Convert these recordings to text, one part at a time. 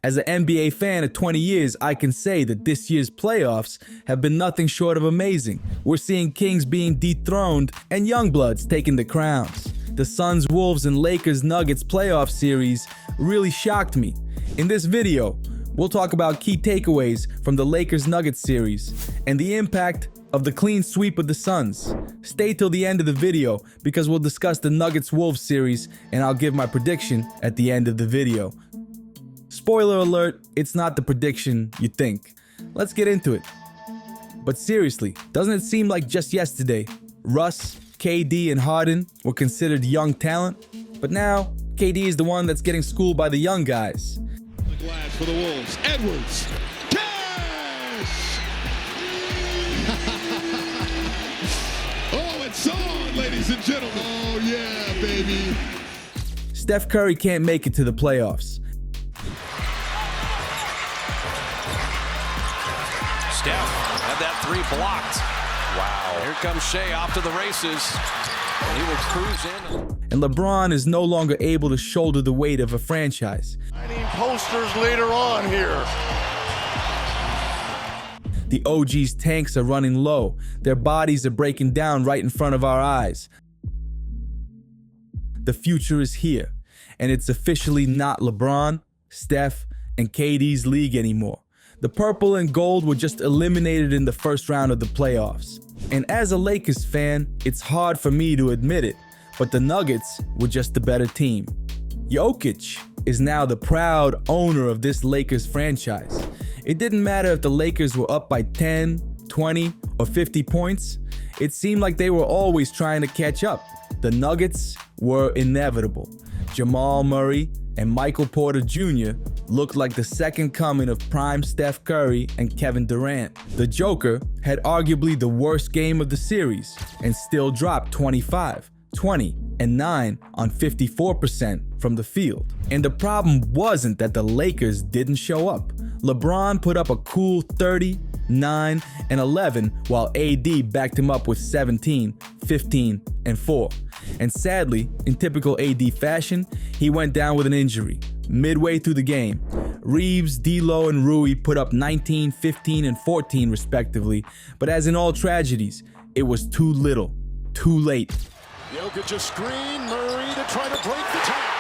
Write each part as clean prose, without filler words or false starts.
As an NBA fan of 20 years, I can say that this year's playoffs have been nothing short of amazing. We're seeing Kings being dethroned and Youngbloods taking the crowns. The Suns, Wolves, and Lakers Nuggets playoff series really shocked me. In this video, we'll talk about key takeaways from the Lakers Nuggets series and the impact of the clean sweep of the Suns. Stay till the end of the video because we'll discuss the Nuggets Wolves series and I'll give my prediction at the end of the video. Spoiler alert, it's not the prediction you think. Let's get into it. But seriously, doesn't it seem like just yesterday, Russ, KD, and Harden were considered young talent? But now, KD is the one that's getting schooled by the young guys. The glass for the Wolves. Edwards. Cash! Oh, it's on, ladies and gentlemen. Oh, yeah, baby. Steph Curry can't make it to the playoffs. Steph had that three blocked. Wow. Here comes Shea off to the races. And he will cruise in. And LeBron is no longer able to shoulder the weight of a franchise. I need posters later on here. The OG's tanks are running low. Their bodies are breaking down right in front of our eyes. The future is here, and it's officially not LeBron, Steph, and KD's league anymore. The purple and gold were just eliminated in the first round of the playoffs. And as a Lakers fan, it's hard for me to admit it, but the Nuggets were just the better team. Jokic is now the proud owner of this Lakers franchise. It didn't matter if the Lakers were up by 10, 20, or 50 points. It seemed like they were always trying to catch up. The Nuggets were inevitable. Jamal Murray and Michael Porter Jr. looked like the second coming of prime Steph Curry and Kevin Durant. The Joker had arguably the worst game of the series and still dropped 25, 20, and 9 on 54% from the field. And the problem wasn't that the Lakers didn't show up. LeBron put up a cool 30, 9, and 11 while AD backed him up with 17, 15, and 4. And sadly, in typical AD fashion, he went down with an injury midway through the game. Reeves, D'Lo, and Rui put up 19, 15, and 14 respectively, but as in all tragedies, it was too little, too late. Jokic a screen, Murray to try to break the tie.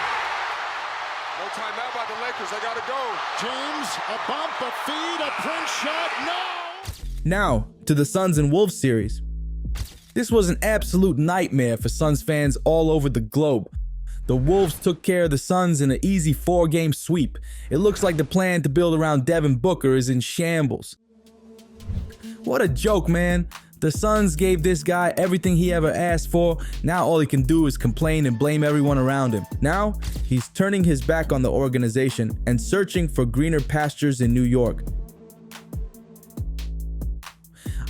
No timeout by the Lakers, they gotta go. James, a bump, a feed, a print shot, no! Now, to the Suns and Wolves series. This was an absolute nightmare for Suns fans all over the globe. The Wolves took care of the Suns in an easy 4-game sweep. It looks like the plan to build around Devin Booker is in shambles. What a joke, man. The Suns gave this guy everything he ever asked for. Now all he can do is complain and blame everyone around him. Now, he's turning his back on the organization and searching for greener pastures in New York.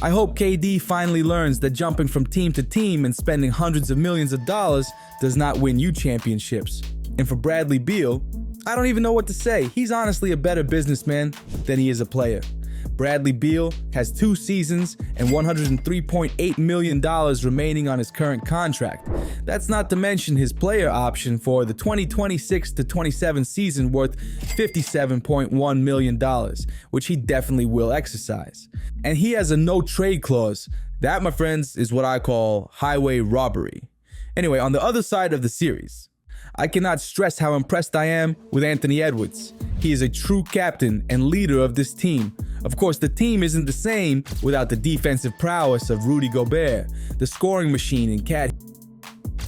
I hope KD finally learns that jumping from team to team and spending hundreds of millions of dollars does not win you championships. And for Bradley Beal, I don't even know what to say. He's honestly a better businessman than he is a player. Bradley Beal has 2 seasons and $103.8 million remaining on his current contract. That's not to mention his player option for the 2026-27 season worth $57.1 million, which he definitely will exercise. And he has a no-trade clause. That, my friends, is what I call highway robbery. Anyway, on the other side of the series, I cannot stress how impressed I am with Anthony Edwards. He is a true captain and leader of this team. Of course, the team isn't the same without the defensive prowess of Rudy Gobert, the scoring machine and cat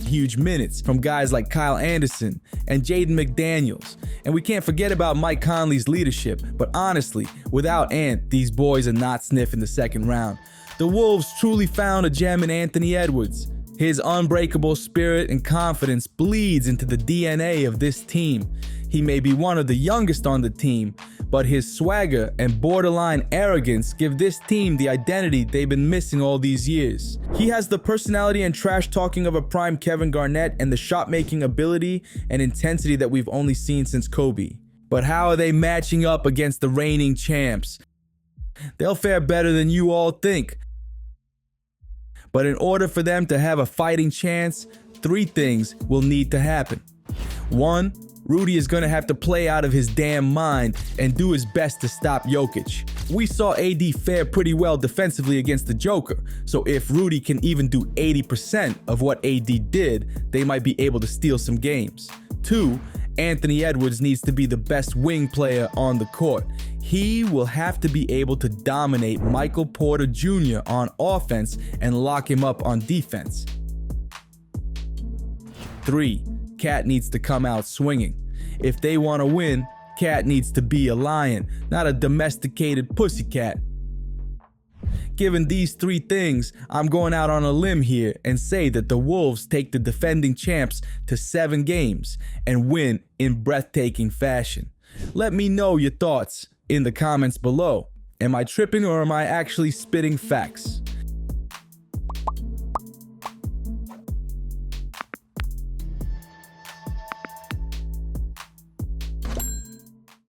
huge minutes from guys like Kyle Anderson and Jaden McDaniels. And we can't forget about Mike Conley's leadership, but honestly, without Ant, these boys are not sniffing the second round. The Wolves truly found a gem in Anthony Edwards. His unbreakable spirit and confidence bleeds into the DNA of this team. He may be one of the youngest on the team, but his swagger and borderline arrogance give this team the identity they've been missing all these years. He has the personality and trash talking of a prime Kevin Garnett and the shot-making ability and intensity that we've only seen since Kobe. But how are they matching up against the reigning champs? They'll fare better than you all think. But in order for them to have a fighting chance, 3 things will need to happen. 1, Rudy is going to have to play out of his damn mind and do his best to stop Jokic. We saw AD fare pretty well defensively against the Joker, so if Rudy can even do 80% of what AD did, they might be able to steal some games. 2, Anthony Edwards needs to be the best wing player on the court. He will have to be able to dominate Michael Porter Jr. on offense and lock him up on defense. 3, Cat needs to come out swinging. If they want to win, Cat needs to be a lion, not a domesticated pussycat. Given these 3 things, I'm going out on a limb here and say that the Wolves take the defending champs to 7 games and win in breathtaking fashion. Let me know your thoughts in the comments below. Am I tripping or am I actually spitting facts?